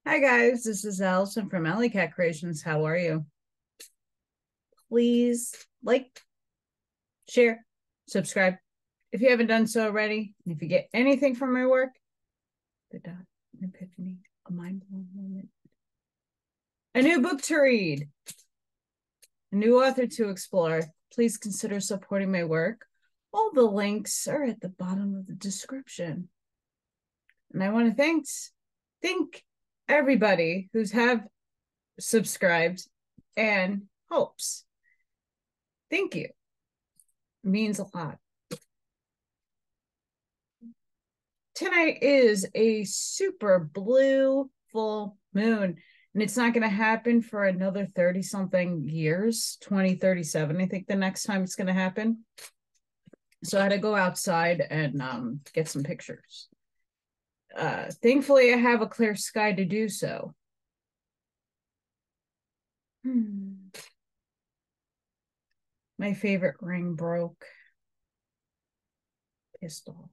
Hi guys, this is Allison from Allykatkreations. How are you? Please like, share, subscribe if you haven't done so already. If you get anything from my work, the dot, an epiphany, a mind-blowing moment, a new book to read, a new author to explore, please consider supporting my work. All the links are at the bottom of the description. And I want to thank everybody who's have subscribed and helps. Thank you. It means a lot. Tonight is a super blue full moon, and it's not going to happen for another 30 something years, 2037. I think the next time it's going to happen. So I had to go outside and get some pictures. Thankfully, I have a clear sky to do so. My favorite ring broke. Pissed off.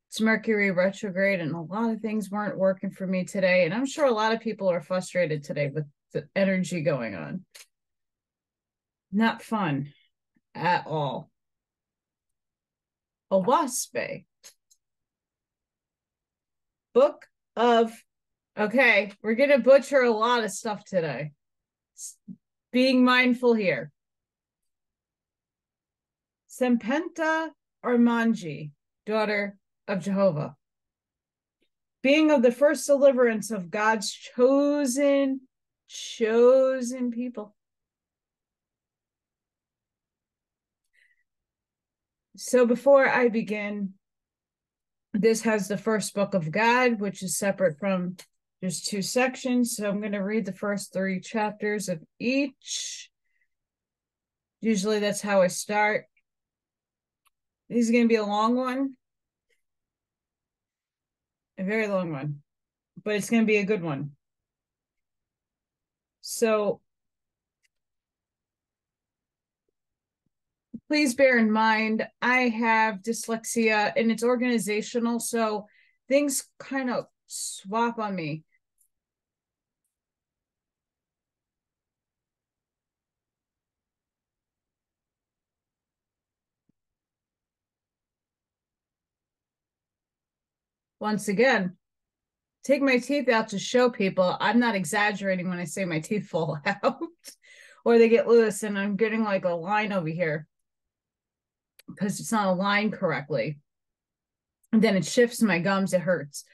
It's Mercury retrograde, and a lot of things weren't working for me today. And I'm sure a lot of people are frustrated today with the energy going on. Not fun at all. Oahspe. Book of, okay, we're going to butcher a lot of stuff today. Being mindful here. Cpenta Armij, daughter of Jehovah. Being of the first deliverance of God's chosen people. So before I begin, this has the first book of God, which is separate from, there's two sections. So I'm going to read the first 3 chapters of each. Usually that's how I start. This is going to be a long one. A very long one. But it's going to be a good one. So please bear in mind, I have dyslexia and it's organizational. So things kind of swap on me. Once again, take my teeth out to show people I'm not exaggerating when I say my teeth fall out or they get loose and I'm getting like a line over here because it's not aligned correctly. And then it shifts my gums, it hurts.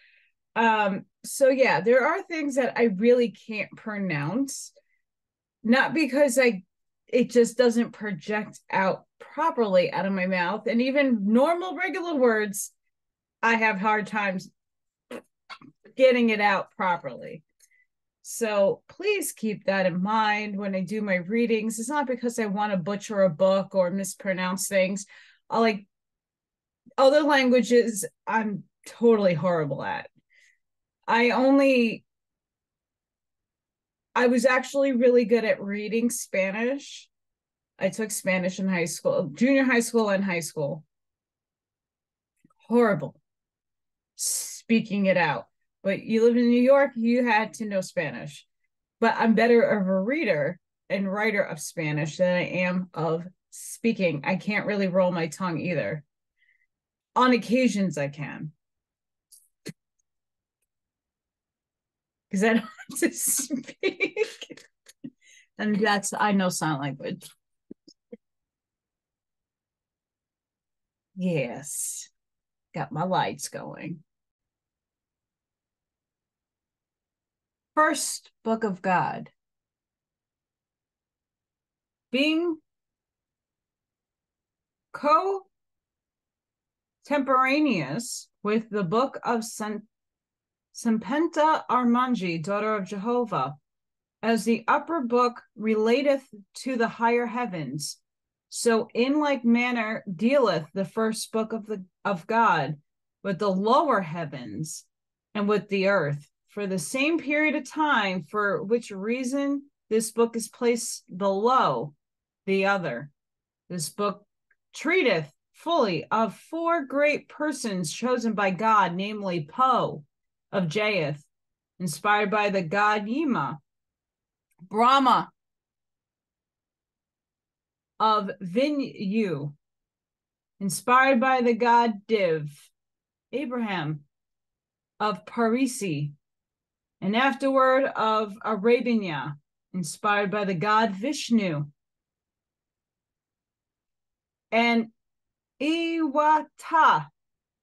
So yeah, there are things that I really can't pronounce, not because it just doesn't project out properly out of my mouth. And even normal, regular words, I have hard times getting it out properly. So please keep that in mind when I do my readings. It's not because I want to butcher a book or mispronounce things. Like other languages, I'm totally horrible at. I was actually really good at reading Spanish. I took Spanish in high school, junior high school and high school. Horrible speaking it out. But you live in New York, you had to know Spanish. But I'm better of a reader and writer of Spanish than I am of speaking. I can't really roll my tongue either. On occasions, I can. Because I don't have to speak. And I know sign language. Yes. Got my lights going. First book of God. Being co-temporaneous with the book of Cpenta Armij, daughter of Jehovah, as the upper book relateth to the higher heavens, so in like manner dealeth the first book of God with the lower heavens and with the earth, for the same period of time, for which reason this book is placed below the other. This book treateth fully of 4 great persons chosen by God, namely Po of Japheth, inspired by the god Yima. Brahma of Vinyu, inspired by the god Div. Abraham of Parisi, and afterward of Arabia, inspired by the god Vishnu. And Iwata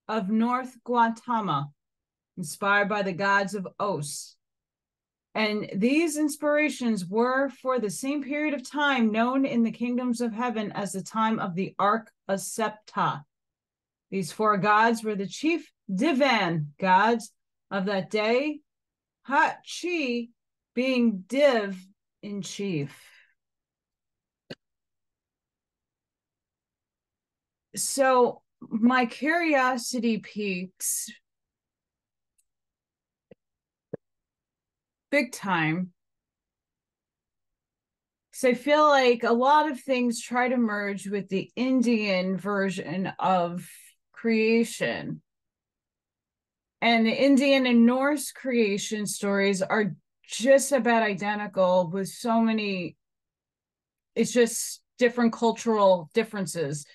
of North Guatemala, inspired by the gods of Oahspe. And these inspirations were for the same period of time known in the kingdoms of heaven as the time of the Ark of Cpenta. These four gods were the chief divan gods of that day, Ha-Chi being Div in chief. So my curiosity peaks big time, because I feel like a lot of things try to merge with the Indian version of creation. And the Indian and Norse creation stories are just about identical with so many, it's just different cultural differences.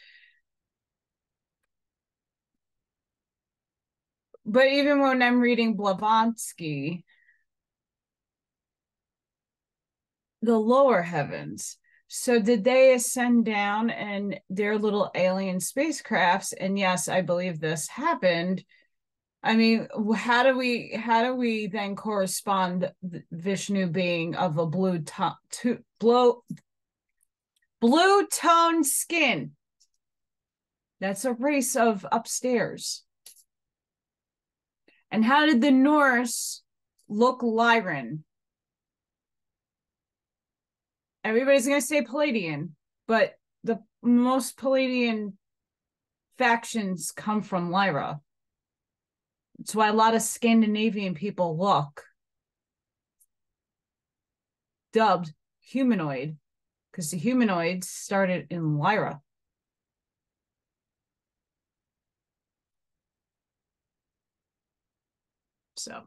But even when I'm reading Blavatsky, the lower heavens. So did they ascend down in their little alien spacecrafts? And yes, I believe this happened. I mean, how do we then correspond Vishnu being of a blue tone skin? That's a race of upstairs. And how did the Norse look Lyran? Everybody's going to say Palladian, but the most Palladian factions come from Lyra. That's why a lot of Scandinavian people look dubbed humanoid, because the humanoids started in Lyra. So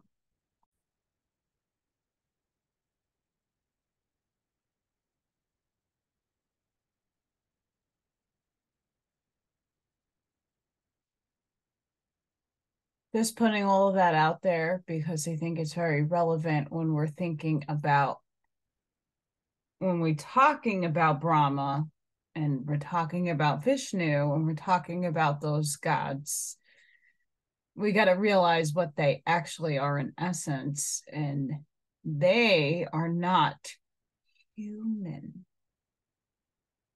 just putting all of that out there because I think it's very relevant when we're thinking about, when we're talking about Brahma and we're talking about Vishnu and we're talking about those gods, we got to realize what they actually are in essence, and they are not human.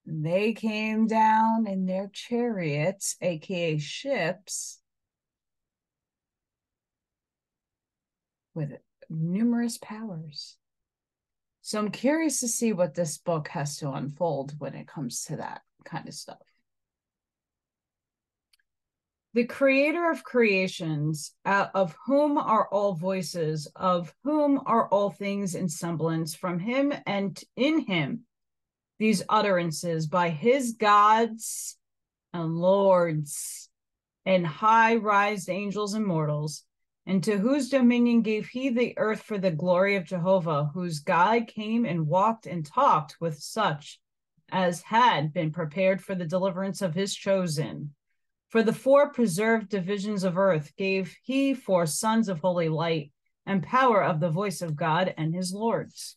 They came down in their chariots, aka ships, with numerous powers. So I'm curious to see what this book has to unfold when it comes to that kind of stuff. The creator of creations, of whom are all voices, of whom are all things in semblance, from him and in him, these utterances by his gods and lords and high-rised angels and mortals, and to whose dominion gave he the earth for the glory of Jehovah, whose God came and walked and talked with such as had been prepared for the deliverance of his chosen. For the four preserved divisions of earth gave he for sons of holy light and power of the voice of God and his lords.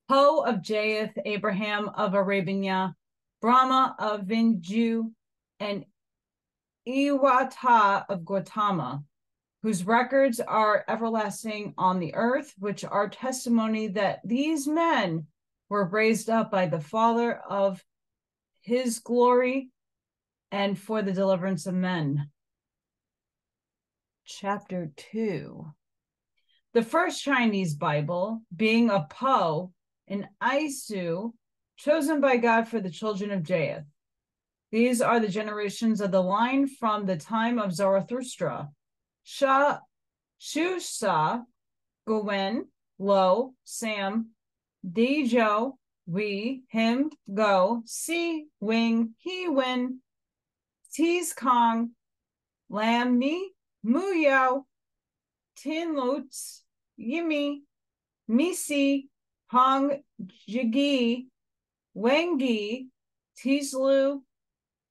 Ho of Jaeth, Abraham of Arabia, Brahma of Vinju, and Iwata of Gautama, whose records are everlasting on the earth, which are testimony that these men were raised up by the Father of his glory and for the deliverance of men. Chapter 2. The first Chinese Bible, being a Po, an Isu, chosen by God for the children of Jaeth. These are the generations of the line from the time of Zarathustra. Shusa, Gowen, Lo, Sam, Dejo, We, Him, Go, Si, Wing, He, Win, Tees, Kong, Lam, Mi, Mu, Yao, Tinluts, Yimi, Misi, Hong Jigi, Wengi, Tislu,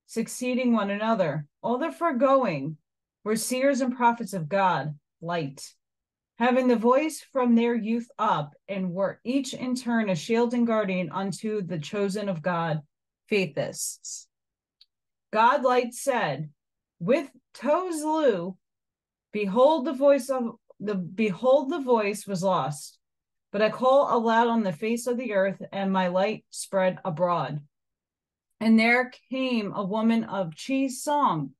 succeeding one another. All the foregoing were seers and prophets of God, light, having the voice from their youth up, and were each in turn a shield and guardian unto the chosen of God, faithists. God light said, with Tozlu, behold the voice was lost, but I call aloud on the face of the earth, and my light spread abroad. And there came a woman of Chi's song,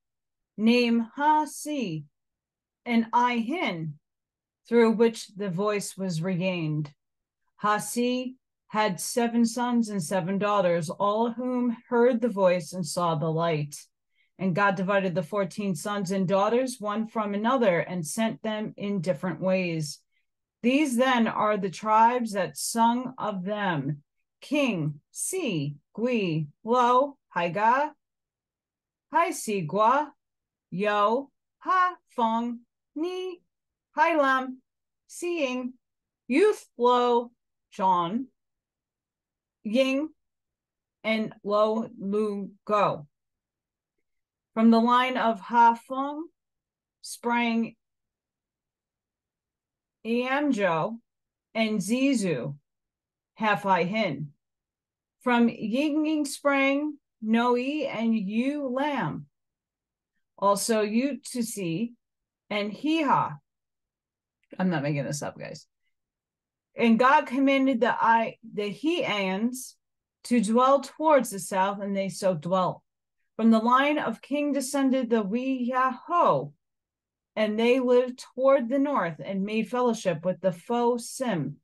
named Ha-si, and I-hin, through which the voice was regained. Ha-si had 7 sons and 7 daughters, all of whom heard the voice and saw the light. And God divided the 14 sons and daughters one from another and sent them in different ways. These then are the tribes that sung of them: King, Si, Gui, Lo, Haiga, Hai Si Gua, Yo, Ha Fong, Ni, Hai Lam, Seeing, Youth, Lo, John, Ying, and Lo Lu Go. From the line of Ha Fong sprang Iamjo and Zizu, half I Hin. From Yinging sprang Noi and Yu Lam. Also Yu Tusi and Hiha. I'm not making this up, guys. And God commanded the Heans to dwell towards the south, and they so dwelt. From the line of king descended the Weyaho, and they lived toward the north and made fellowship with the Fo Sim,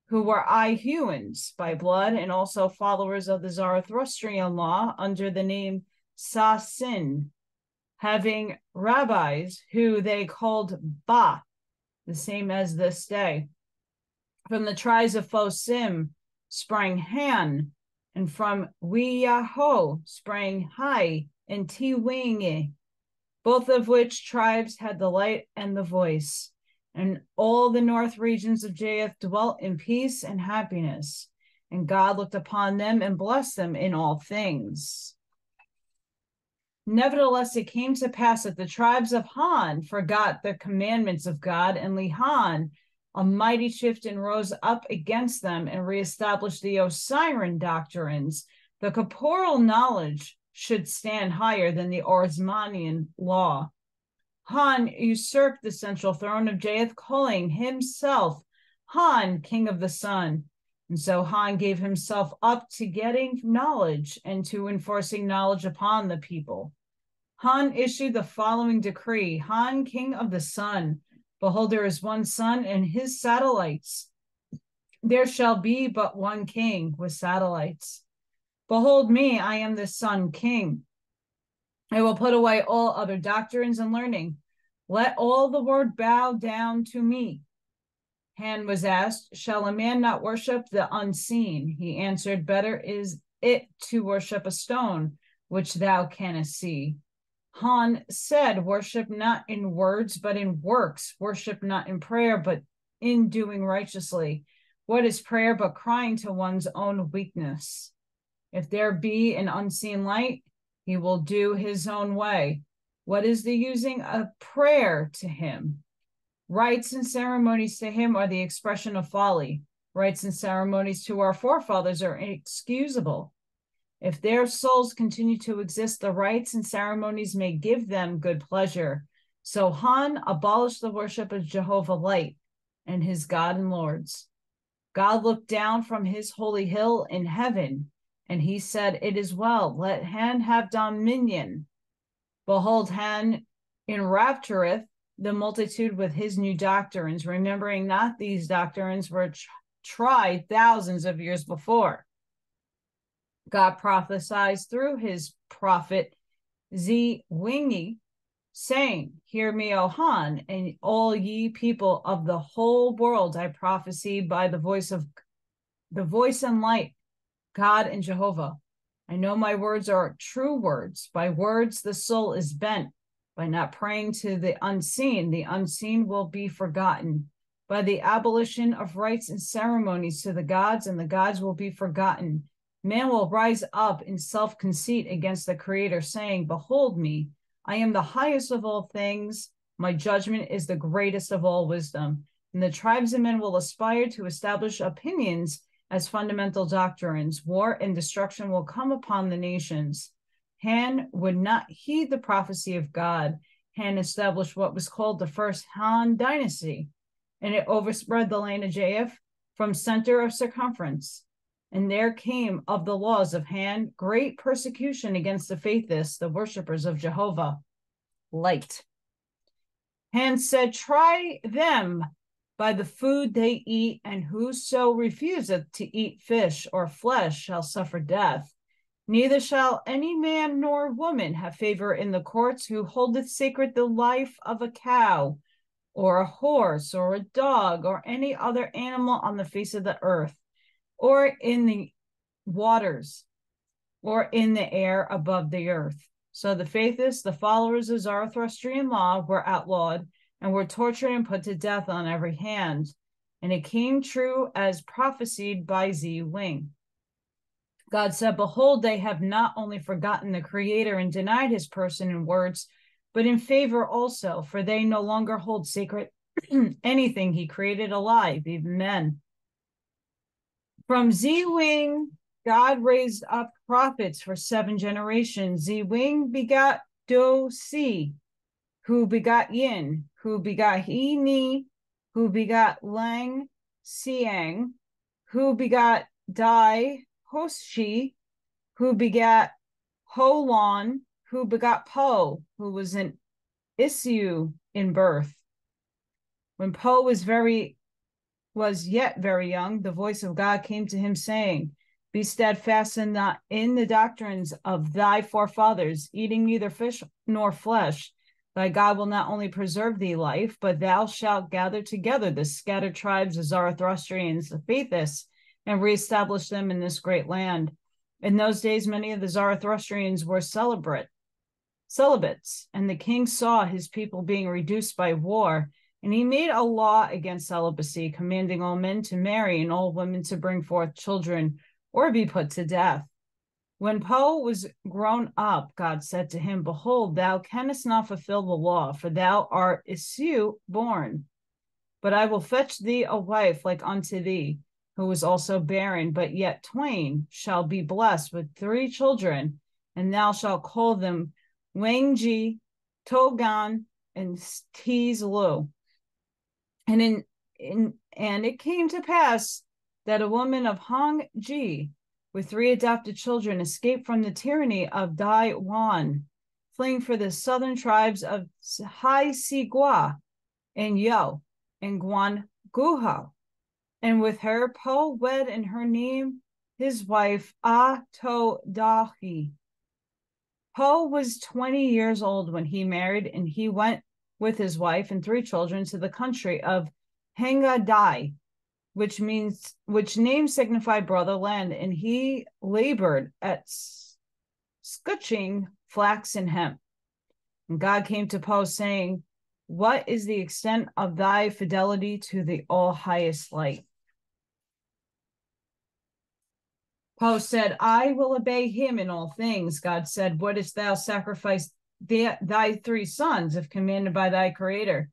who were Ihuans by blood, and also followers of the Zoroastrian law under the name Sasin, having rabbis who they called Ba, the same as this day. From the tribes of Fo Sim sprang Han, and from Weyaho sprang Hai and Tiwingi, both of which tribes had the light and the voice. And all the north regions of Japheth dwelt in peace and happiness. And God looked upon them and blessed them in all things. Nevertheless, it came to pass that the tribes of Han forgot the commandments of God, and Lihan, a mighty chieftain, rose up against them and reestablished the Osiran doctrines. The corporal knowledge should stand higher than the Orsmanian law. Han usurped the central throne of Japheth, calling himself Han, king of the sun. And so Han gave himself up to getting knowledge and to enforcing knowledge upon the people. Han issued the following decree: Han, king of the sun, behold, there is one sun and his satellites. There shall be but one king with satellites. Behold me, I am the sun king. I will put away all other doctrines and learning. Let all the world bow down to me. Han was asked, shall a man not worship the unseen? He answered, better is it to worship a stone, which thou canst see. Han said, worship not in words, but in works. Worship not in prayer, but in doing righteously. What is prayer but crying to one's own weakness? If there be an unseen light, he will do his own way. What is the using a prayer to him? Rites and ceremonies to him are the expression of folly. Rites and ceremonies to our forefathers are inexcusable. If their souls continue to exist, the rites and ceremonies may give them good pleasure. So Han abolished the worship of Jehovah Light and his God and Lords. God looked down from his holy hill in heaven, and he said, it is well, let Han have dominion. Behold, Han enraptureth the multitude with his new doctrines, remembering not these doctrines were tried thousands of years before. God prophesied through his prophet Zwingi, saying, hear me, O Han, and all ye people of the whole world. I prophesy by the voice and light, God and Jehovah. I know my words are true words. By words the soul is bent. By not praying to the unseen will be forgotten. By the abolition of rites and ceremonies to the gods, and the gods will be forgotten. Man will rise up in self-conceit against the Creator, saying, behold me, I am the highest of all things. My judgment is the greatest of all wisdom. And the tribes of men will aspire to establish opinions as fundamental doctrines. War and destruction will come upon the nations. Han would not heed the prophecy of God. Han established what was called the first Han dynasty, and it overspread the land of Japheth from center of circumference. And there came of the laws of Han great persecution against the faithless, the worshippers of Jehovah. Light. Han said, try them by the food they eat, and whoso refuseth to eat fish or flesh shall suffer death. Neither shall any man nor woman have favor in the courts who holdeth sacred the life of a cow, or a horse, or a dog, or any other animal on the face of the earth, or in the waters, or in the air above the earth. So the faithless, the followers of Zoroastrian law, were outlawed and were tortured and put to death on every hand. And it came true as prophesied by Z Wing. God said, behold, they have not only forgotten the Creator and denied his person and words, but in favor also, for they no longer hold sacred anything he created alive, even men. From Z Wing, God raised up prophets for 7 generations. Z Wing begot Do Si, who begot Yin, who begot He Ni, who begot Lang Xiang, who begot Dai Hoshi, who begat Ho Lon, who begot Po, who was an issue in birth. When Po was yet very young, the voice of God came to him, saying, be steadfast in the doctrines of thy forefathers, eating neither fish nor flesh. Thy God will not only preserve thee life, but thou shalt gather together the scattered tribes of Zoroastrians, the faithless, and reestablish them in this great land. In those days, many of the Zoroastrians were celibates, and the king saw his people being reduced by war, and he made a law against celibacy, commanding all men to marry and all women to bring forth children or be put to death. When Po was grown up, God said to him, behold, thou canst not fulfill the law, for thou art issue born. But I will fetch thee a wife like unto thee, who is also barren, but yet twain shall be blessed with 3 children, and thou shalt call them Wangji, Togan, and Tizlu. And it came to pass that a woman of Hong Ji with 3 adopted children escaped from the tyranny of Dai Wan, fleeing for the southern tribes of Hai Si Gua and Yo and Guan Guhao. And with her, Po wed and her name his wife Ah To Dahi. Po was 20 years old when he married, and he went with his wife and 3 children to the country of Hanga Dai, which name signified brotherland, and he labored at scorching flax and hemp. And God came to Po, saying, what is the extent of thy fidelity to the all-highest light? Po said, I will obey him in all things. God said, wouldst thou sacrifice thy 3 sons if commanded by thy Creator?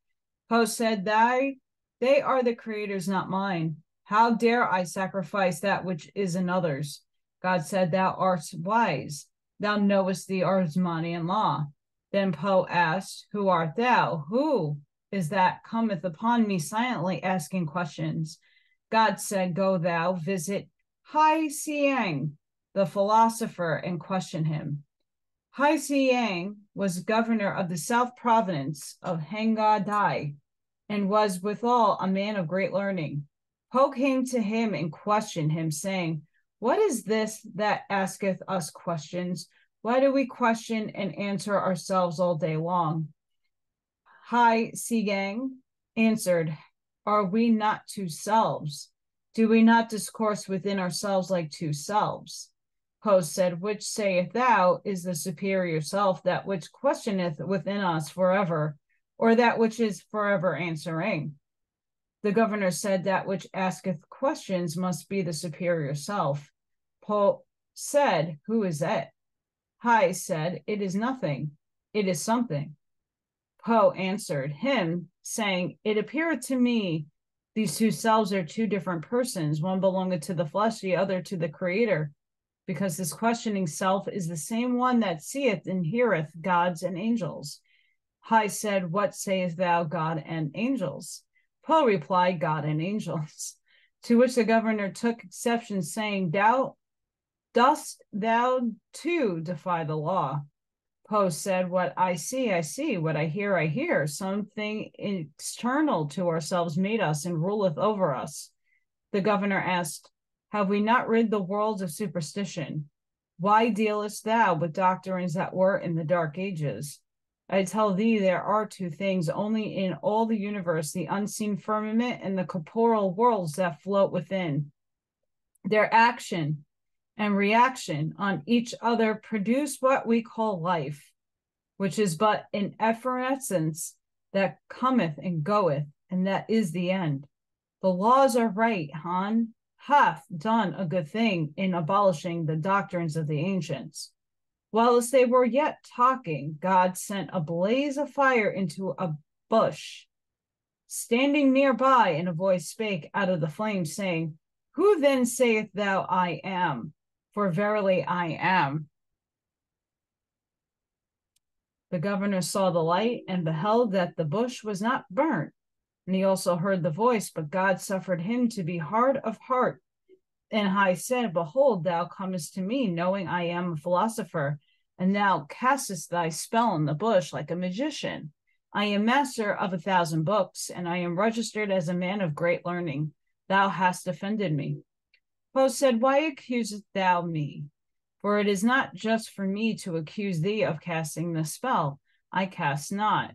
Po said, they are the Creator's, not mine. How dare I sacrifice that which is another's? God said, thou art wise. Thou knowest the arts, money, and law. Then Po asked, who art thou? Who is that cometh upon me silently asking questions? God said, go thou visit Hai Siang, the philosopher, and question him. Hai Siang was governor of the South Province of Hanga Dai, and was withal a man of great learning. Po came to him and questioned him, saying, what is this that asketh us questions? Why do we question and answer ourselves all day long? Hai Siang answered, are we not 2 selves? Do we not discourse within ourselves like 2 selves? Poe said, which sayeth thou is the superior self, that which questioneth within us forever, or that which is forever answering? The governor said, that which asketh questions must be the superior self. Poe said, who is it? Hai said, it is nothing, it is something. Poe answered him, saying, it appeareth to me these two selves are two different persons, one belongeth to the flesh, the other to the Creator, because this questioning self is the same one that seeth and heareth gods and angels. Hai said, what sayest thou, God and angels? Poe replied, God and angels. To which the governor took exception, saying, dost thou too defy the law? Poe said, what I see, what I hear. Something external to ourselves made us and ruleth over us. The governor asked, have we not rid the world of superstition? Why dealest thou with doctrines that were in the dark ages? I tell thee, there are two things only in all the universe, the unseen firmament and the corporeal worlds that float within. Their action and reaction on each other produce what we call life, which is but an effervescence that cometh and goeth, and that is the end. The laws are right. Han hath done a good thing in abolishing the doctrines of the ancients. Whilst they were yet talking, God sent a blaze of fire into a bush. Standing nearby, and a voice spake out of the flame, saying, who then saith thou, I am? For verily I am. The governor saw the light and beheld that the bush was not burnt. And he also heard the voice, but God suffered him to be hard of heart. And Hai said, behold, thou comest to me, knowing I am a philosopher, and thou castest thy spell in the bush like a magician. I am master of 1,000 books, and I am registered as a man of great learning. Thou hast offended me. Poe said, why accusest thou me? For it is not just for me to accuse thee of casting the spell. I cast not.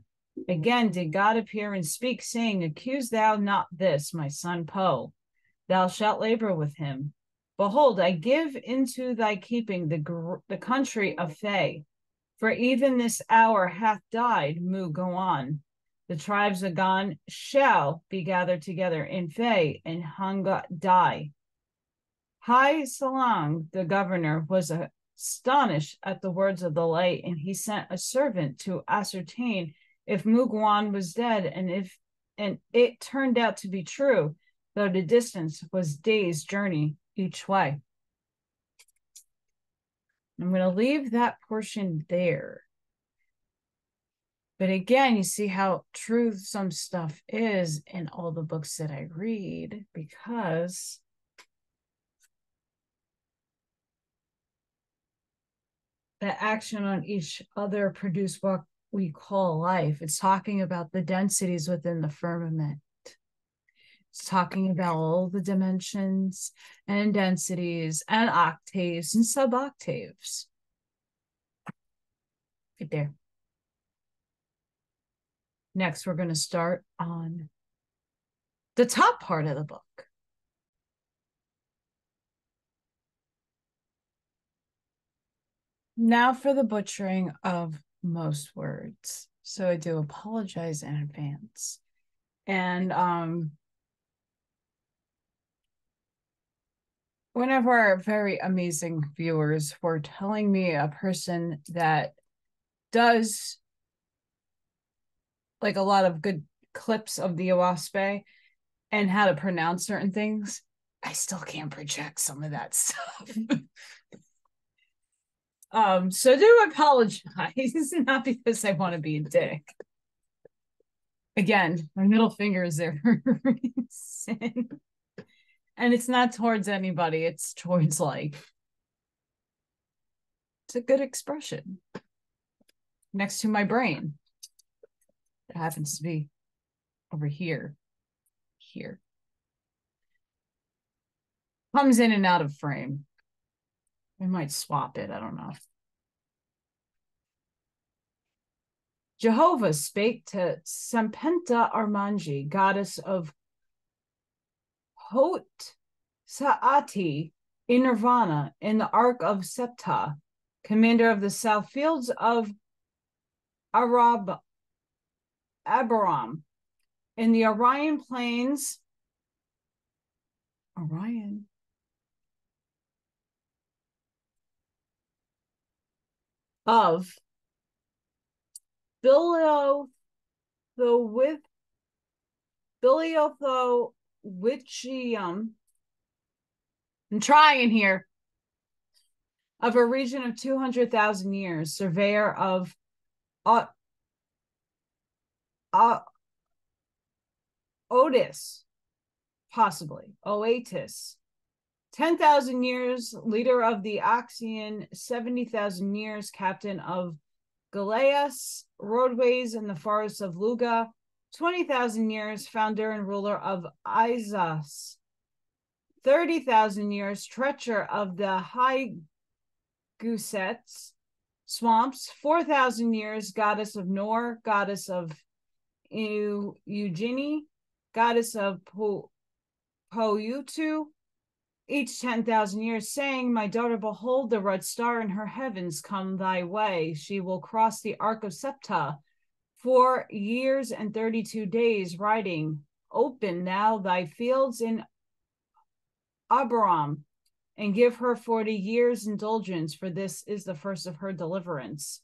Again did God appear and speak, saying, accuse thou not this, my son Poe. Thou shalt labor with him. Behold, I give into thy keeping the country of Fei. For even this hour hath died Mu-Goan. The tribes of Gan shall be gathered together in Fei, and Hanga die. Hai Salang, the governor, was astonished at the words of the light, and he sent a servant to ascertain if Mu-Goan was dead, and it turned out to be true, though the distance was days' journey each way. I'm going to leave that portion there. But again, you see how true some stuff is in all the books that I read, because the action on each other produce what we call life. It's talking about the densities within the firmament. It's talking about all the dimensions and densities and octaves and suboctaves. Right there. Next, we're going to start on the top part of the book. Now for the butchering of most words. So I do apologize in advance. And one of our very amazing viewers were telling me a person that does like a lot of good clips of the Oahspe and how to pronounce certain things. I still can't project some of that stuff. So do apologize, not because I want to be a dick. Again, my middle finger is there for a reason. And it's not towards anybody, it's towards life. It's a good expression. Next to my brain. It happens to be over here. Here. Comes in and out of frame. I might swap it, I don't know. Jehovah spake to Cpenta Armij, goddess of Hot Saati, in Nirvana, in the Ark of Cpenta, commander of the south fields of Abaram, in the Orion plains, of Biliotho-Witchium. I'm trying here. Of a region of 200,000 years, surveyor of Otis, possibly, Oatis. 10,000 years, leader of the Oxian, 70,000 years, captain of Galeas, roadways in the forests of Luga, 20,000 years, founder and ruler of Isas, 30,000 years, treacher of the High Goosets, swamps, 4,000 years, goddess of Nor, goddess of Eugenie, goddess of Poutu, each 10,000 years, saying, my daughter, behold the red star in her heavens come thy way. She will cross the Ark of Cpenta 4 years and 32 days riding. Open now thy fields in Abaram, and give her 40 years indulgence, for this is the first of her deliverance.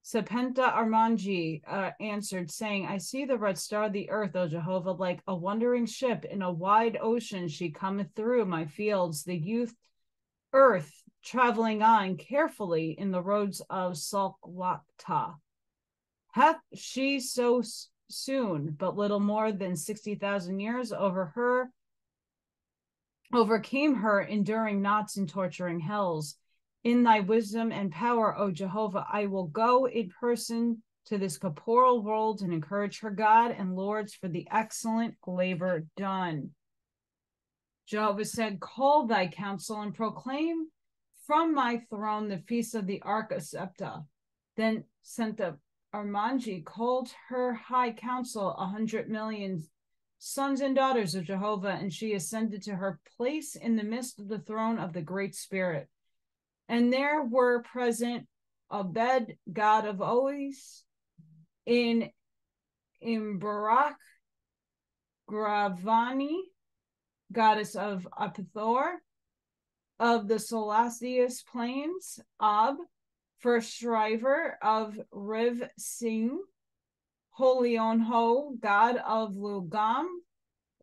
Cpenta Armij answered, saying, I see the red star, the earth, O Jehovah, like a wandering ship in a wide ocean. She cometh through my fields, the youth earth, traveling on carefully in the roads of Salkwata. Hath she so soon, but little more than 60,000 years, overcame her, enduring knots and torturing hells. In thy wisdom and power, O Jehovah, I will go in person to this corporeal world and encourage her God and lords for the excellent labor done. Jehovah said, call thy counsel and proclaim from my throne the feast of the Ark of Cpenta. Then Cpenta Armij called her high council 100 million sons and daughters of Jehovah, and she ascended to her place in the midst of the throne of the Great Spirit. And there were present Abed, god of Oahspe, in Barak, Gravani, goddess of Apithor, of the Solacious plains, Ab, first striver of Riv Singh, Holionho, god of Lugam,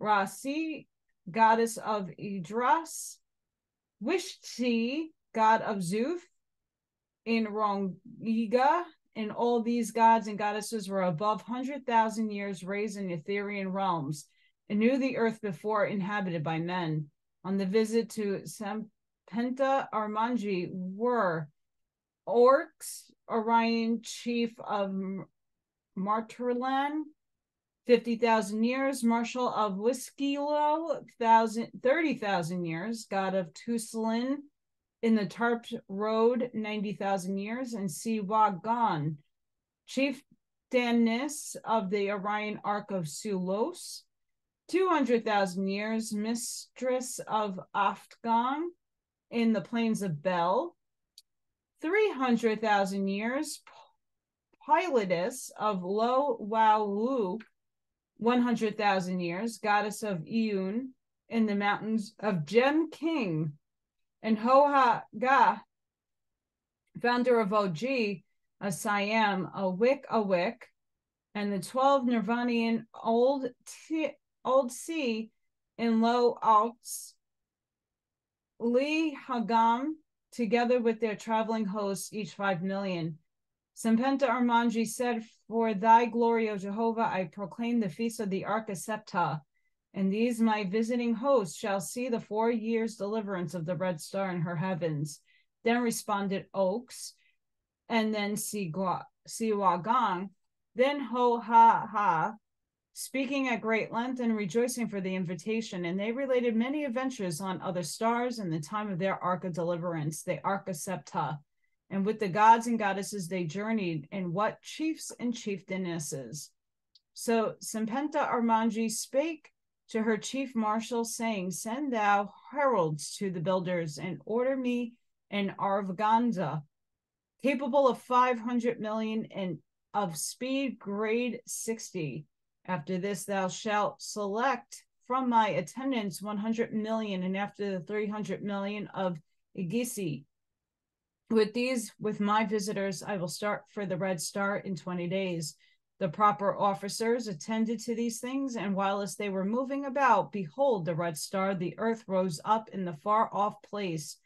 Rasi, goddess of Idras, Wishti, god of Zuf, in Rongiga, and all these gods and goddesses were above 100,000 years raised in Etherean realms, and knew the earth before inhabited by men. On the visit to Cpenta Armij were Orcs, Orion, chief of Marterlan, 50,000 years, Marshal of Whiskilo, 30,000 years, god of Tusalin, in the Tarped Road, 90,000 years, and Siwagan, chief Danis of the Orion Ark of Sulos, 200,000 years, mistress of Aftgan in the plains of Bel, 300,000 years, pilotess of Lo Walu, 100,000 years, goddess of Iun in the mountains of Jem King, and Hoha-Ga, founder of Og, a Siam, a Wick, and the 12 Nirvanian Old Sea in Lo Alts, Li Hagam, together with their traveling hosts, each 5 million. Cpenta Armij said, for thy glory, O Jehovah, I proclaim the feast of the Ark of Cpenta, and these my visiting hosts shall see the 4 years deliverance of the red star in her heavens. Then responded Oaks, and then Siwagang, then Ho-Ha-Ha, speaking at great length and rejoicing for the invitation. And they related many adventures on other stars in the time of their Ark of deliverance, the Ark of Cpenta. And with the gods and goddesses they journeyed, and what chiefs and chieftainesses. So Cpenta Armij spake to her chief marshal, saying, "Send thou heralds to the builders and order me an Arvaganza, capable of 500 million and of speed grade 60. After this, thou shalt select from my attendants 100 million, and after the 300 million of Igisi. With my visitors, I will start for the Red Star in 20 days. The proper officers attended to these things, and whilst they were moving about, behold, the Red Star, the earth rose up in the far-off place.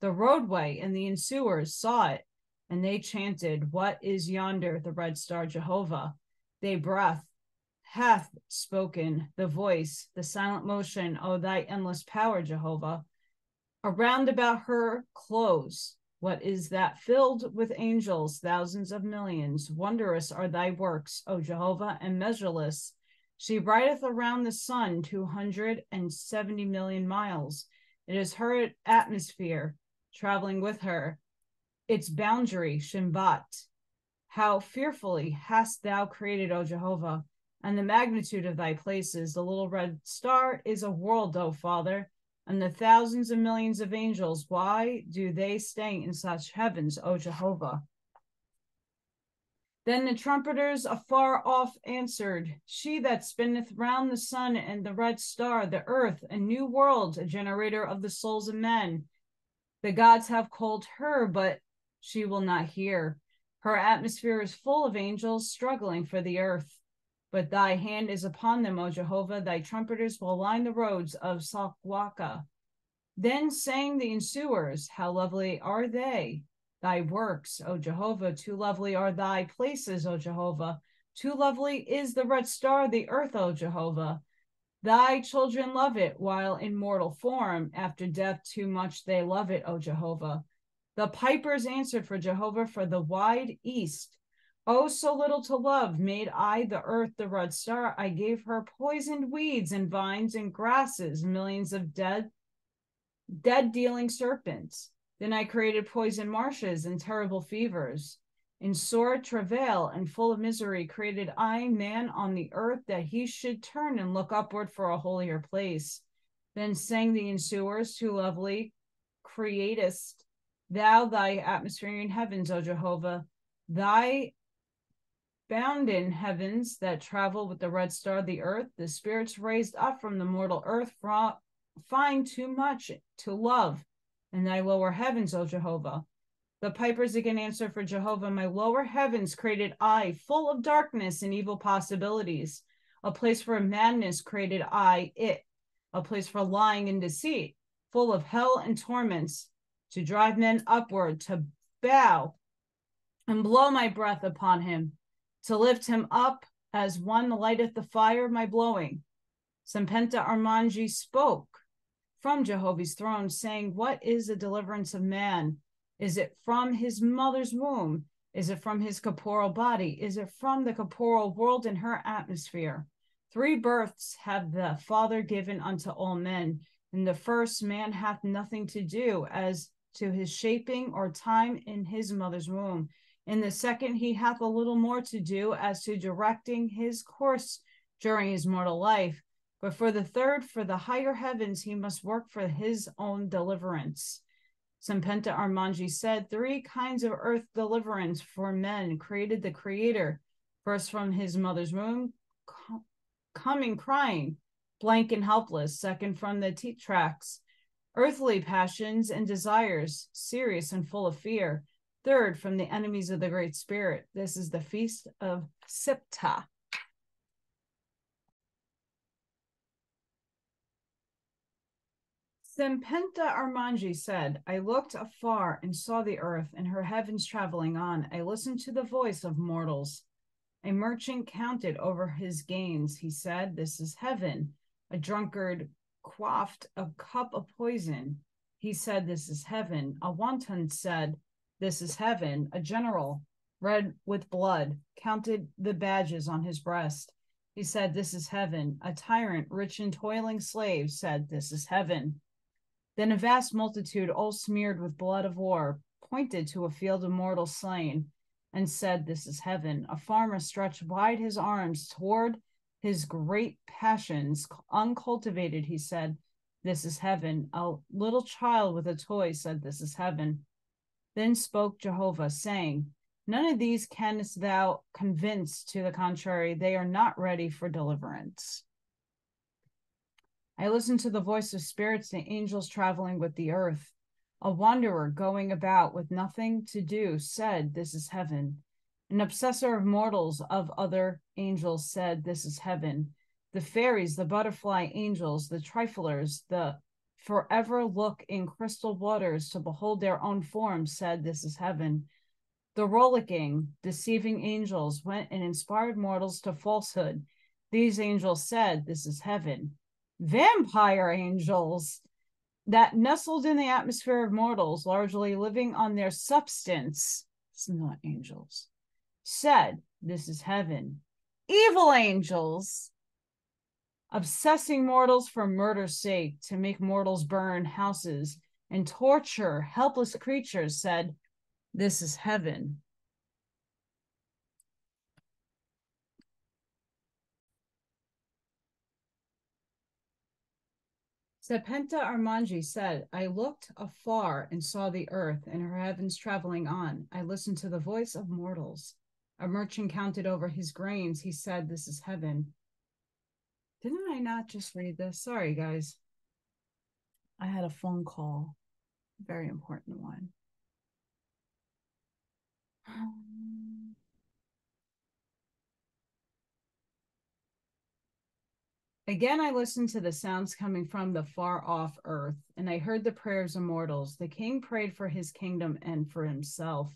The roadway and the ensuers saw it, and they chanted, "What is yonder, the Red Star, Jehovah?" They breath hath spoken, the voice, the silent motion, O thy endless power, Jehovah. Around about her close, what is that filled with angels, thousands of millions? Wondrous are thy works, O Jehovah, and measureless. She rideth around the sun 270 million miles. It is her atmosphere traveling with her, its boundary, Shimbat. How fearfully hast thou created, O Jehovah, and the magnitude of thy places. The little red star is a world, O Father, and the thousands and millions of angels, why do they stay in such heavens, O Jehovah? Then the trumpeters afar off answered, "She that spinneth round the sun and the red star, the earth, a new world, a generator of the souls of men. The gods have called her, but she will not hear. Her atmosphere is full of angels struggling for the earth. But thy hand is upon them, O Jehovah. Thy trumpeters will line the roads of Salkwaka." Then sang the ensuers, "How lovely are they, thy works, O Jehovah. Too lovely are thy places, O Jehovah. Too lovely is the red star, the earth, O Jehovah. Thy children love it while in mortal form. After death too much they love it, O Jehovah." The pipers answered for Jehovah for the wide east. "Oh, so little to love made I the earth, the red star. I gave her poisoned weeds and vines and grasses, millions of dead-dealing serpents. Then I created poison marshes and terrible fevers. In sore travail and full of misery created I man on the earth, that he should turn and look upward for a holier place." Then sang the ensuers, "Too lovely createst thou thy atmosphere in heavens, O Jehovah. Thy bounden heavens that travel with the red star, the earth, the spirits raised up from the mortal earth find too much to love in thy lower heavens, O Jehovah." The pipers again answer for Jehovah, "My lower heavens created I, full of darkness and evil possibilities. A place for madness created I, it. A place for lying and deceit, full of hell and torments, to drive men upward, to bow and blow my breath upon him, to lift him up as one lighteth the fire of my blowing." Cpenta Armij spoke from Jehovah's throne, saying, "What is the deliverance of man? Is it from his mother's womb? Is it from his corporeal body? Is it from the corporeal world and her atmosphere? 3 births have the Father given unto all men. In the first, man hath nothing to do as to his shaping or time in his mother's womb. In the second, he hath a little more to do as to directing his course during his mortal life. But for the third, for the higher heavens, he must work for his own deliverance." Cpenta Armij said, 3 kinds of earth deliverance for men created the Creator. First, from his mother's womb, coming crying, blank and helpless. Second, from the teat tracts, earthly passions and desires, serious and full of fear. Third, from the enemies of the Great Spirit. This is the feast of Cpenta. Cpenta Armij said, "I looked afar and saw the earth and her heavens traveling on. I listened to the voice of mortals. A merchant counted over his gains. He said, 'This is heaven.' A drunkard quaffed a cup of poison. He said, 'This is heaven.' A wanton said, 'This is heaven.' A general, red with blood, counted the badges on his breast. He said, 'This is heaven.' A tyrant, rich in toiling slaves, said, 'This is heaven.' Then a vast multitude, all smeared with blood of war, pointed to a field of mortals slain and said, 'This is heaven.' A farmer stretched wide his arms toward his great passions uncultivated, he said, "This is heaven." A little child with a toy said, "This is heaven." Then spoke Jehovah, saying, "None of these canst thou convince to the contrary. They are not ready for deliverance." I listened to the voice of spirits, the angels traveling with the earth. A wanderer going about with nothing to do said, "This is heaven." An obsessor of mortals of other angels said, "This is heaven." The fairies, the butterfly angels, the triflers, the forever look in crystal waters to behold their own forms said, "This is heaven." The rollicking, deceiving angels went and inspired mortals to falsehood. These angels said, "This is heaven." Vampire angels that nestled in the atmosphere of mortals, largely living on their substance, it's not angels, said, "This is heaven." Evil angels, obsessing mortals for murder's sake, to make mortals burn houses and torture helpless creatures, said, "This is heaven." Cpenta Armij said, "I looked afar and saw the earth and her heavens traveling on. I listened to the voice of mortals. A merchant counted over his grains. He said, 'This is heaven.'" Didn't I not just read this? Sorry, guys. I had a phone call, a very important one. Again, I listened to the sounds coming from the far off earth, and I heard the prayers of mortals. The king prayed for his kingdom and for himself.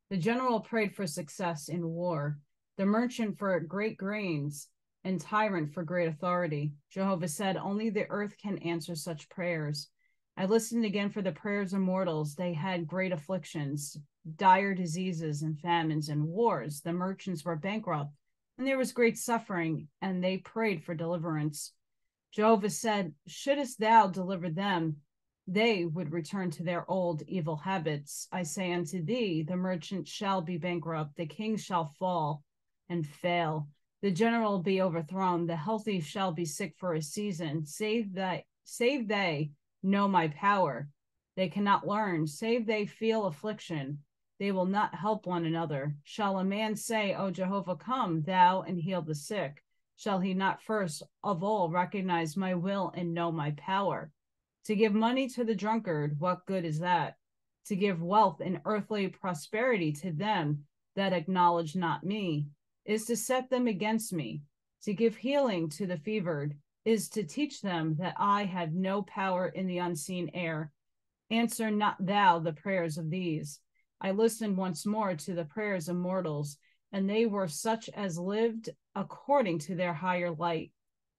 The general prayed for success in war, the merchant for great grains, and tyrant for great authority. Jehovah said, "Only the earth can answer such prayers." I listened again for the prayers of mortals. They had great afflictions, dire diseases and famines and wars. The merchants were bankrupt, and there was great suffering, and they prayed for deliverance. Jehovah said, "Shouldest thou deliver them, they would return to their old evil habits. I say unto thee, the merchant shall be bankrupt, the king shall fall and fail, the general be overthrown, the healthy shall be sick for a season. Save they know my power. They cannot learn, save they feel affliction. They will not help one another. Shall a man say, 'O Jehovah, come thou and heal the sick'? Shall he not first of all recognize my will and know my power? To give money to the drunkard, what good is that? To give wealth and earthly prosperity to them that acknowledge not me is to set them against me. To give healing to the fevered is to teach them that I have no power in the unseen air. Answer not thou the prayers of these. I listened once more to the prayers of mortals, and they were such as lived according to their higher light.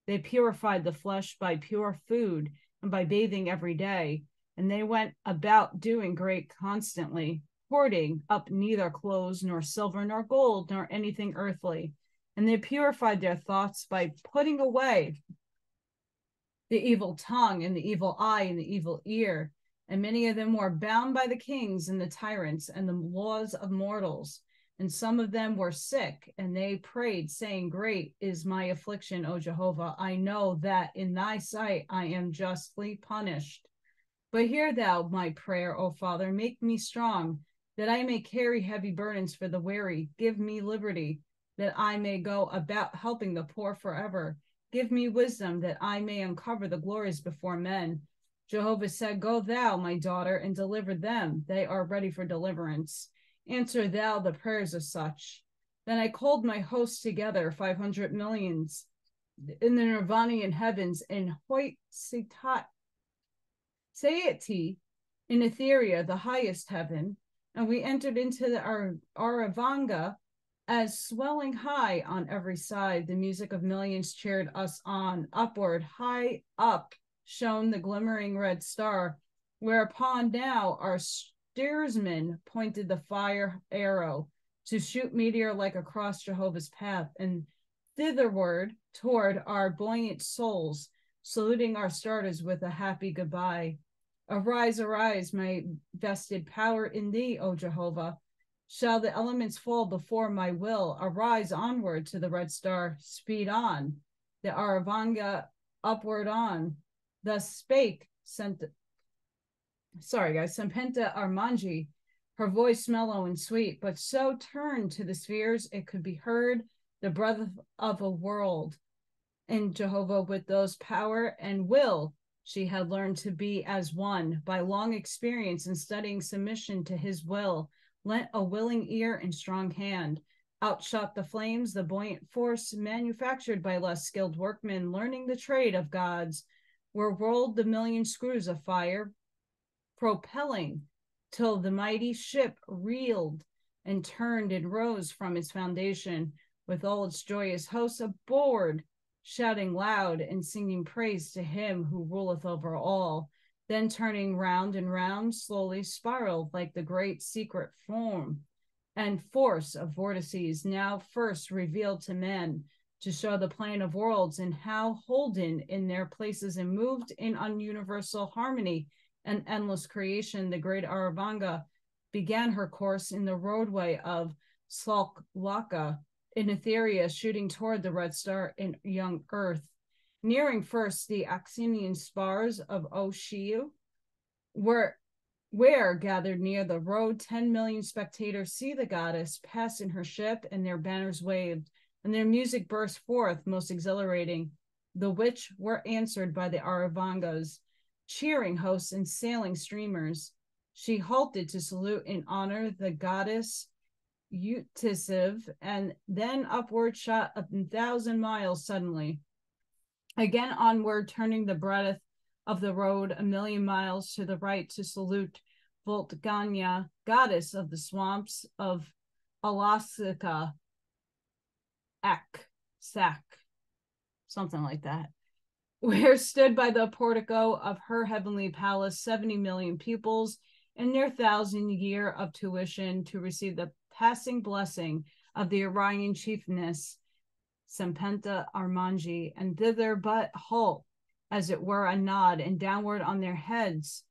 They purified the flesh by pure food and by bathing every day, and they went about doing great constantly, hoarding up neither clothes nor silver nor gold nor anything earthly. And they purified their thoughts by putting away the evil tongue and the evil eye and the evil ear. And many of them were bound by the kings and the tyrants and the laws of mortals. And some of them were sick, and they prayed, saying, "Great is my affliction, O Jehovah. I know that in thy sight I am justly punished. But hear thou my prayer, O Father. Make me strong, that I may carry heavy burdens for the weary. Give me liberty, that I may go about helping the poor forever. Give me wisdom, that I may uncover the glories before men." Jehovah said, "Go thou, my daughter, and deliver them. They are ready for deliverance. Answer thou the prayers of such." Then I called my hosts together, 500 millions, in the Nirvanian heavens, in Hoyt Saiti, in Etheria, the highest heaven, and we entered into the Aravanga, as swelling high on every side. The music of millions cheered us on. Upward, high up, shone the glimmering red star, whereupon now our steersman pointed the fire arrow to shoot meteor like across Jehovah's path, and thitherward toward our buoyant souls, saluting our starters with a happy goodbye. Arise, arise, my vested power in thee, O Jehovah. Shall the elements fall before my will? Arise onward to the red star, speed on. the Aravanga upward on. Thus spake Cpenta Armij, her voice mellow and sweet, but so turned to the spheres it could be heard, the breath of a world. In Jehovah, with those power and will, she had learned to be as one by long experience in studying submission to his will, lent a willing ear and strong hand. Outshot the flames, the buoyant force manufactured by less skilled workmen, learning the trade of gods, where rolled the million screws of fire, propelling till the mighty ship reeled and turned and rose from its foundation, with all its joyous hosts aboard, shouting loud and singing praise to him who ruleth over all. Then turning round and round, slowly spiraled like the great secret form and force of vortices, now first revealed to men, to show the plane of worlds and how holden in their places and moved in universal harmony and endless creation. The great Aravanga began her course in the roadway of Salkwaka in Etheria, shooting toward the red star in young earth. Nearing first the Oxenian spars of Oahspe, where gathered near the road 10 million spectators see the goddess pass in her ship, and their banners waved, and their music burst forth most exhilarating, the which were answered by the Aravangas, cheering hosts and sailing streamers. She halted to salute in honor the goddess Utisiv, and then upward shot 1,000 miles suddenly. Again onward, turning the breadth of the road 1,000,000 miles to the right to salute Voltganya, goddess of the swamps of Alaska, something like that, where stood by the portico of her heavenly palace 70 million pupils in their 1,000-year of tuition to receive the passing blessing of the Orion chiefness Cpenta Armij, and thither but halt, as it were a nod, and downward on their heads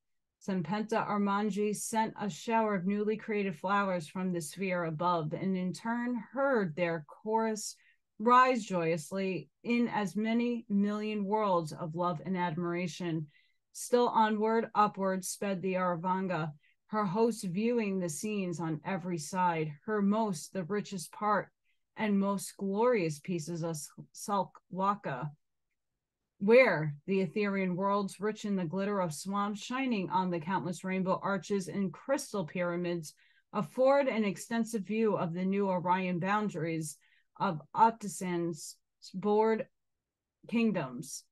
Cpenta Armij sent a shower of newly created flowers from the sphere above, and in turn heard their chorus rise joyously in as many million worlds of love and admiration. Still onward, upward sped the Aravanga, her host viewing the scenes on every side, her most the richest part and most glorious pieces of Salkwaka, where the Etherean worlds, rich in the glitter of swamps, shining on the countless rainbow arches and crystal pyramids, afford an extensive view of the new Orion boundaries of Oahspe's board kingdoms.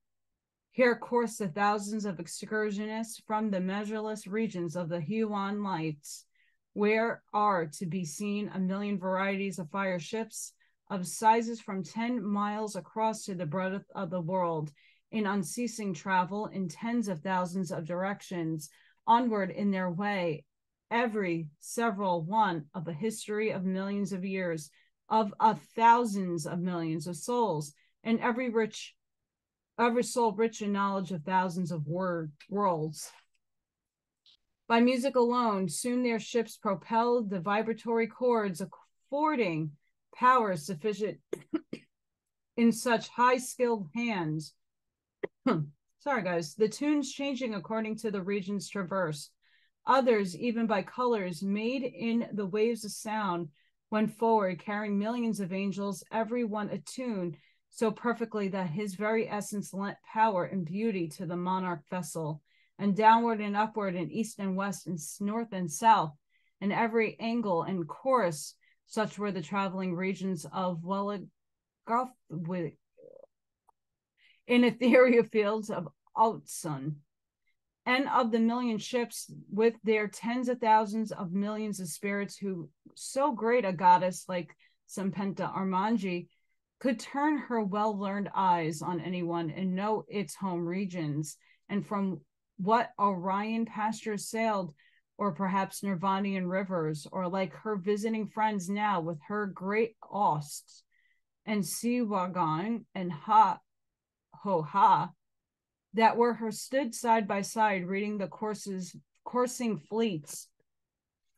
Here course the thousands of excursionists from the measureless regions of the Huan lights, where are to be seen 1,000,000 varieties of fire ships of sizes from 10 miles across to the breadth of the world, in unceasing travel in tens of thousands of directions, onward in their way, every several one of a history of millions of years, of thousands of millions of souls, and every soul rich in knowledge of thousands of worlds. By music alone, soon their ships propelled the vibratory chords, affording power sufficient in such high-skilled hands. Sorry, guys. The tunes changing according to the regions traversed. Others, even by colors made in the waves of sound, went forward, carrying millions of angels, every one attuned so perfectly that his very essence lent power and beauty to the monarch vessel. And downward and upward and east and west and north and south, and every angle and chorus, such were the traveling regions of in ethereal fields of Altsun, and of the million ships with their tens of thousands of millions of spirits, who so great a goddess like Cpenta Armij could turn her well-learned eyes on anyone and know its home regions, and from what Orion pastures sailed, or perhaps Nirvanian rivers, or like her visiting friends now with her great Oahspe and Siwagan and Ha, that were her stood side by side, reading the coursing fleets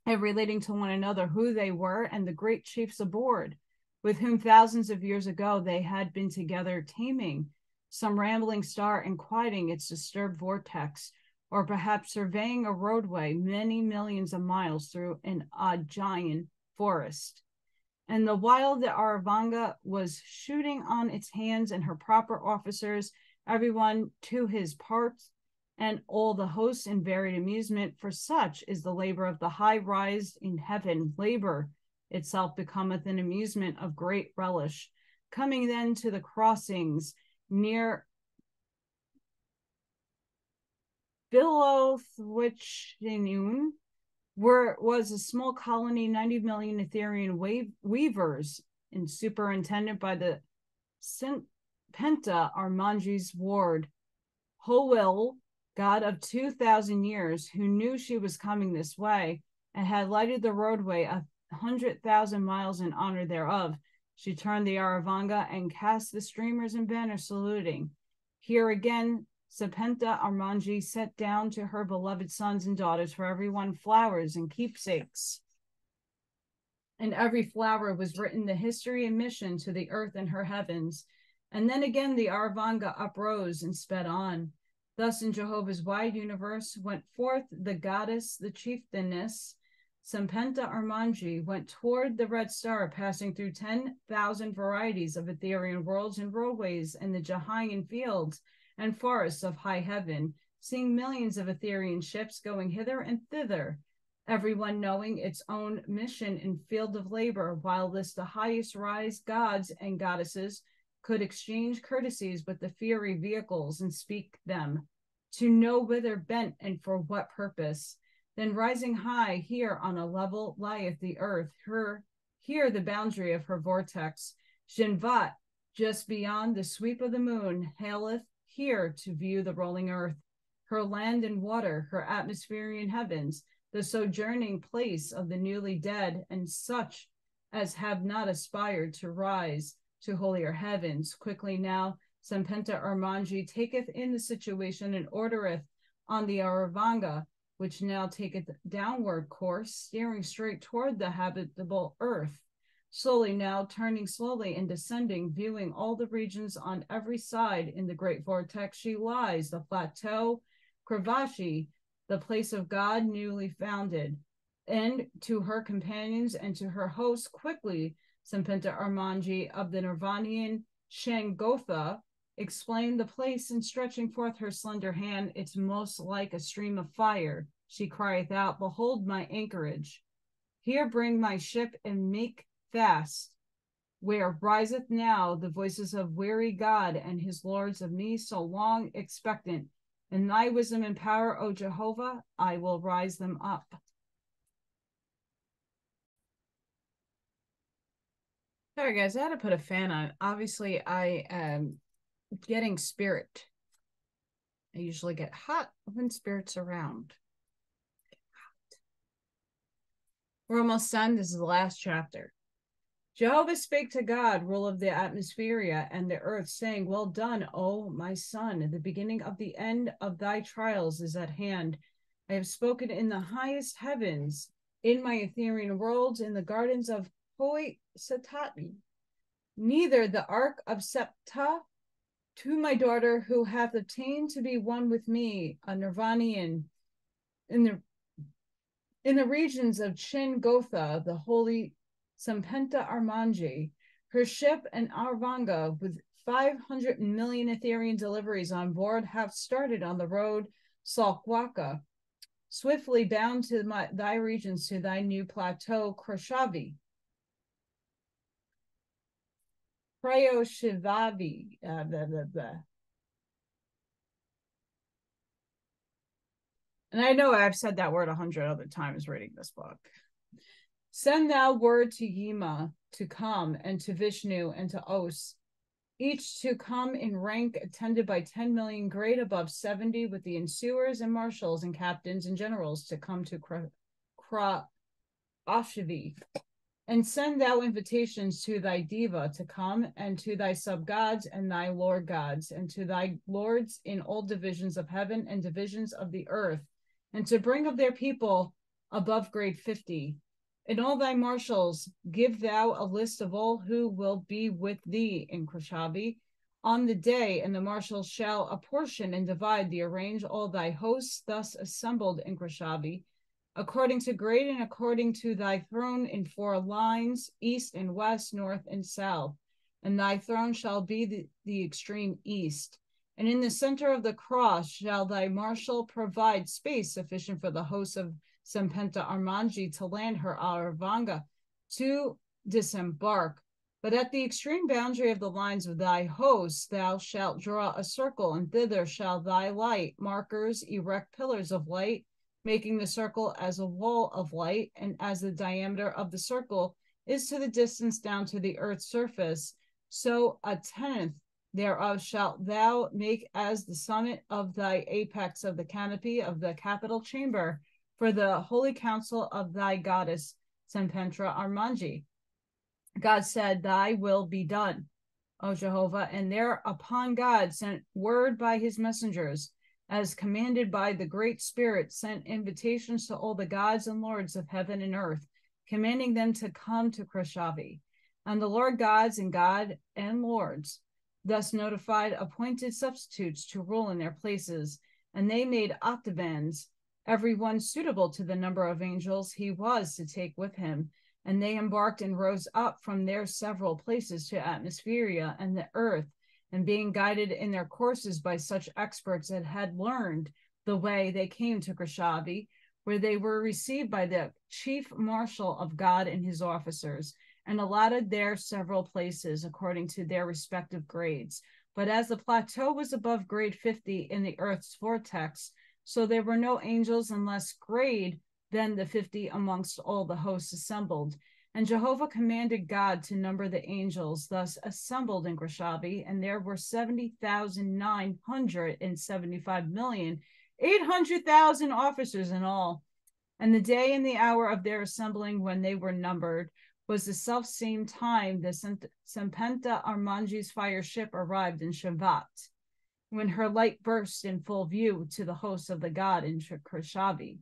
and relating to one another who they were and the great chiefs aboard. with whom thousands of years ago they had been together taming some rambling star and quieting its disturbed vortex, or perhaps surveying a roadway many millions of miles through an giant forest. And the while the Aravanga was shooting on its hands and her proper officers, everyone to his parts, and all the hosts in varied amusement, for such is the labor of the high rise in heaven. Labor itself becometh an amusement of great relish. Coming then to the crossings near Bilothwichinun, where was a small colony, 90 million Etherean weavers, and superintended by the Cpenta Armij's ward, Howell, god of 2,000 years, who knew she was coming this way, and had lighted the roadway 100,000 miles in honor thereof. She turned the Aravanga and cast the streamers and banners saluting. Here again, Cpenta Armij set down to her beloved sons and daughters for everyone flowers and keepsakes. And every flower was written the history and mission to the earth and her heavens. And then again the Aravanga uprose and sped on. Thus in Jehovah's wide universe went forth the goddess, the chieftainess, Cpenta Armij, went toward the red star, passing through 10,000 varieties of Etherean worlds and roadways in the Jahayan fields and forests of high heaven, seeing millions of Etherean ships going hither and thither, everyone knowing its own mission and field of labor, while this the highest rise gods and goddesses could exchange courtesies with the fiery vehicles and speak them, to know whither bent and for what purpose. Then rising high, here on a level lieth the earth, here the boundary of her vortex. Shinvat, just beyond the sweep of the moon, haileth here to view the rolling earth, her land and water, her atmosphere and heavens, the sojourning place of the newly dead, and such as have not aspired to rise to holier heavens. Quickly now, Cpenta Armij taketh in the situation and ordereth on the Aravanga, which now taketh downward course, steering straight toward the habitable earth. Slowly now, turning slowly and descending, viewing all the regions on every side in the great vortex, she lies, the plateau, Kravashi, the place of God newly founded. And to her companions and to her hosts, quickly, Cpenta Armij of the Nirvanian Shangotha explained the place, and stretching forth her slender hand, it's most like a stream of fire, she crieth out, behold my anchorage. Here bring my ship and make fast, where riseth now the voices of weary God and his lords of me so long expectant. In thy wisdom and power, O Jehovah, I will rise them up. Sorry guys, I had to put a fan on. Obviously, I am getting spirit. I usually get hot when spirit's around. We're almost done. This is the last chapter. Jehovah spake to God, rule of the atmosphere and the earth, saying, well done, O my son. The beginning of the end of thy trials is at hand. I have spoken in the highest heavens, in my Etherean worlds, in the gardens of Hoi Satati. Neither the ark of Septa to my daughter, who hath obtained to be one with me, a Nirvanian, in the regions of Chin Gotha, the holy Cpenta Armij, her ship and Aravanga with 500 million Etherean deliveries on board have started on the road Salkwaka, swiftly bound to thy regions, to thy new plateau Krashavi. Prayoshivavi, And I know I've said that word 100 other times reading this book. Send thou word to Yima to come, and to Vishnu and to Os, each to come in rank, attended by 10 million, grade above 70, with the ensuers and marshals and captains and generals to come to Ashavi. And send thou invitations to thy diva to come, and to thy sub-gods and thy lord gods, and to thy lords in all divisions of heaven and divisions of the earth, and to bring of their people above grade 50, And all thy marshals, give thou a list of all who will be with thee in Krashavi on the day, and the marshals shall apportion and divide the arrange all thy hosts thus assembled in Krashavi, according to grade and according to thy throne in 4 lines, east and west, north and south. And thy throne shall be the extreme east. And in the center of the cross shall thy marshal provide space sufficient for the hosts of Cpenta Armij to land her Aravanga to disembark. But at the extreme boundary of the lines of thy hosts thou shalt draw a circle, and thither shall thy light markers erect pillars of light, making the circle as a wall of light, and as the diameter of the circle is to the distance down to the earth's surface, so a tenth thereof shalt thou make as the summit of thy apex of the canopy of the capital chamber for the holy council of thy goddess Cpenta Armij. God said, thy will be done, O Jehovah, and thereupon God sent word by his messengers, as commanded by the great spirit, sent invitations to all the gods and lords of heaven and earth, commanding them to come to Krashavi. And the Lord gods and God and lords thus notified appointed substitutes to rule in their places, and they made octavans, every one suitable to the number of angels he was to take with him. And they embarked and rose up from their several places to Atmospheria and the earth, and being guided in their courses by such experts that had learned the way, they came to Krashavi, where they were received by the chief marshal of God and his officers, and allotted there several places according to their respective grades. But as the plateau was above grade 50 in the earth's vortex, so there were no angels in less grade than the 50 amongst all the hosts assembled. And Jehovah commanded God to number the angels thus assembled in Krashavi, and there were 70,975,800,000 officers in all. And the day and the hour of their assembling when they were numbered was the self-same time the Cpenta Armij's fire ship arrived in Shavat, when her light burst in full view to the hosts of the god in Krashavi.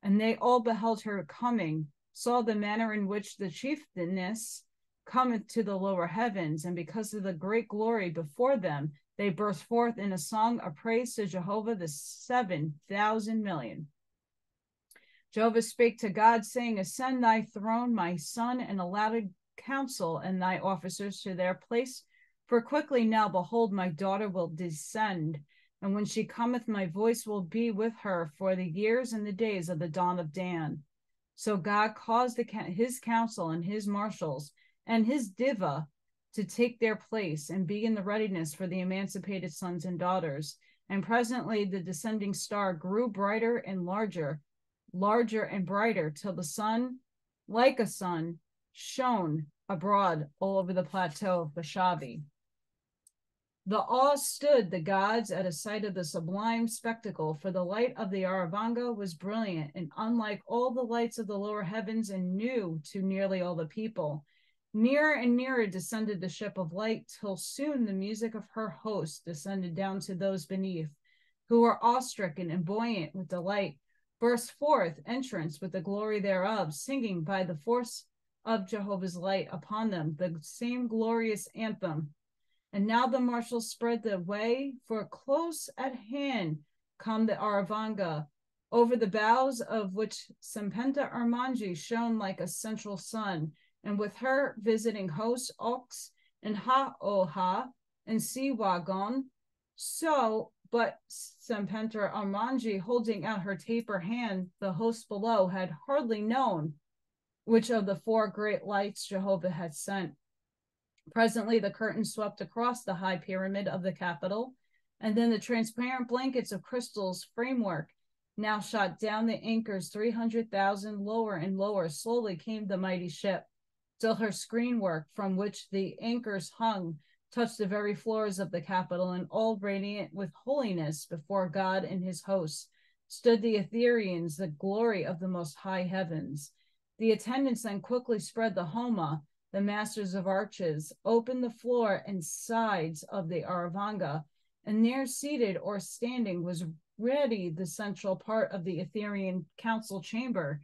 And they all beheld her coming, saw the manner in which the chieftainess cometh to the lower heavens, and because of the great glory before them, they burst forth in a song of praise to Jehovah, the 7,000 million. Jehovah spake to God, saying, ascend thy throne, my son, and allotted counsel and thy officers to their place. For quickly now, behold, my daughter will descend, and when she cometh, my voice will be with her for the years and the days of the dawn of Dan. So God caused his council and his marshals and his diva to take their place and be in the readiness for the emancipated sons and daughters. And presently the descending star grew brighter and larger and brighter, till the sun, like a sun, shone abroad all over the plateau of Krashavi. The awe stood the gods at a sight of the sublime spectacle, for the light of the Aravanga was brilliant and unlike all the lights of the lower heavens, and new to nearly all the people. Nearer and nearer descended the ship of light, till soon the music of her host descended down to those beneath, who were awestricken and buoyant with delight, burst forth entrance with the glory thereof, singing by the force of Jehovah's light upon them the same glorious anthem. And now the marshals spread the way, for close at hand come the Aravanga, over the bows of which Cpenta Armij shone like a central sun, and with her visiting hosts, Ox and Ha-Oha and Sea-Wagon. So, but Cpenta Armij, holding out her taper hand, the host below had hardly known which of the 4 great lights Jehovah had sent. Presently the curtain swept across the high pyramid of the capital, and then the transparent blankets of crystal's framework now shot down the anchors 300,000 lower and lower. Slowly came the mighty ship, till her screenwork from which the anchors hung touched the very floors of the capital, and all radiant with holiness before God and his hosts stood the Ethereans, the glory of the most high heavens. The attendants then quickly spread the Homa, the masters of arches, opened the floor and sides of the Aravanga, and there seated or standing was ready the central part of the Etherean council chamber,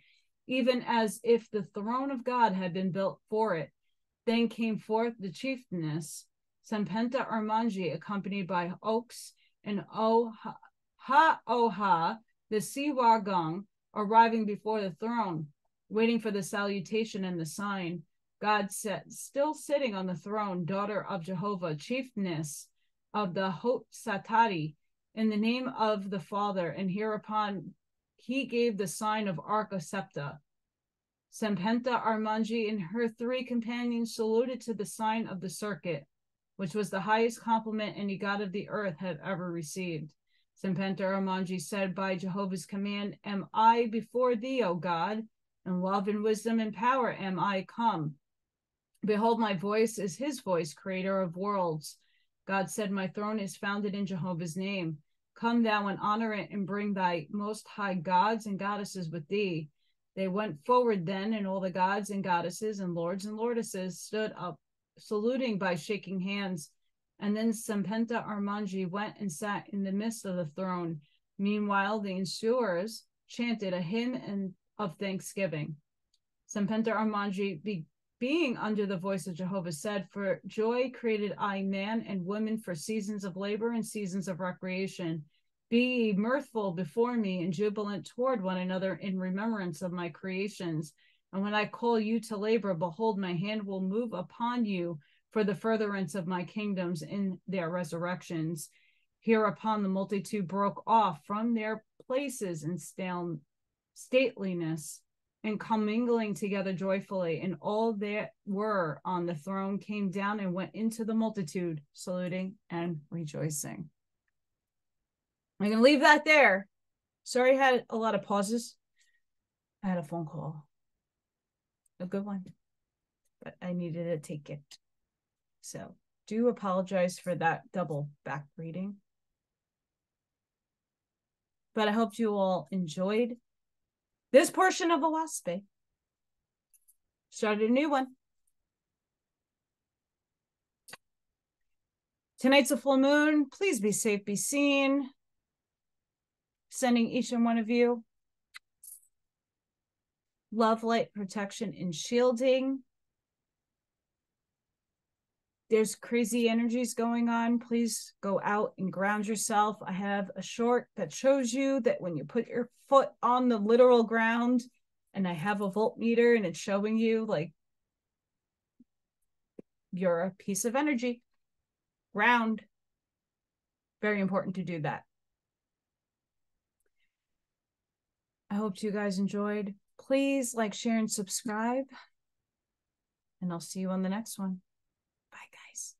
even as if the throne of God had been built for it. Then came forth the chieftainess, Cpenta Armij, accompanied by Oahspe and Oahspe, the Siwagong, arriving before the throne, waiting for the salutation and the sign. God sat, still sitting on the throne, daughter of Jehovah, chiefness of the Hotsatari, in the name of the Father, and hereupon he gave the sign of Ark of Septa. Cpenta Armij and her 3 companions saluted to the sign of the circuit, which was the highest compliment any god of the earth had ever received. Cpenta Armij said, by Jehovah's command, am I before thee, O God, in love and wisdom and power am I come. Behold, my voice is his voice, creator of worlds. God said, my throne is founded in Jehovah's name. Come thou and honor it and bring thy most high gods and goddesses with thee. They went forward then, and all the gods and goddesses and lords and lordesses stood up, saluting by shaking hands. And then Cpenta Armij went and sat in the midst of the throne. Meanwhile, the ensuers chanted a hymn of thanksgiving. Cpenta Armij, being under the voice of Jehovah, said, for joy created I man and woman for seasons of labor and seasons of recreation. Be ye mirthful before me and jubilant toward one another in remembrance of my creations. And when I call you to labor, behold, my hand will move upon you for the furtherance of my kingdoms in their resurrections. Hereupon the multitude broke off from their places in stateliness and commingling together joyfully, and all that were on the throne came down and went into the multitude, saluting and rejoicing. I'm going to leave that there. Sorry I had a lot of pauses. I had a phone call. A good one. But I needed to take it. So do apologize for that double back reading. But I hope you all enjoyed this portion of Oahspe. Started a new one. Tonight's a full moon. Please be safe, be seen. Sending each and one of you love, light, protection, and shielding. There's crazy energies going on. Please go out and ground yourself. I have a short that shows you that when you put your foot on the literal ground, and I have a voltmeter and it's showing you like you're a piece of energy. Ground. Very important to do that. I hope you guys enjoyed. Please like, share, and subscribe. And I'll see you on the next one. Bye, guys.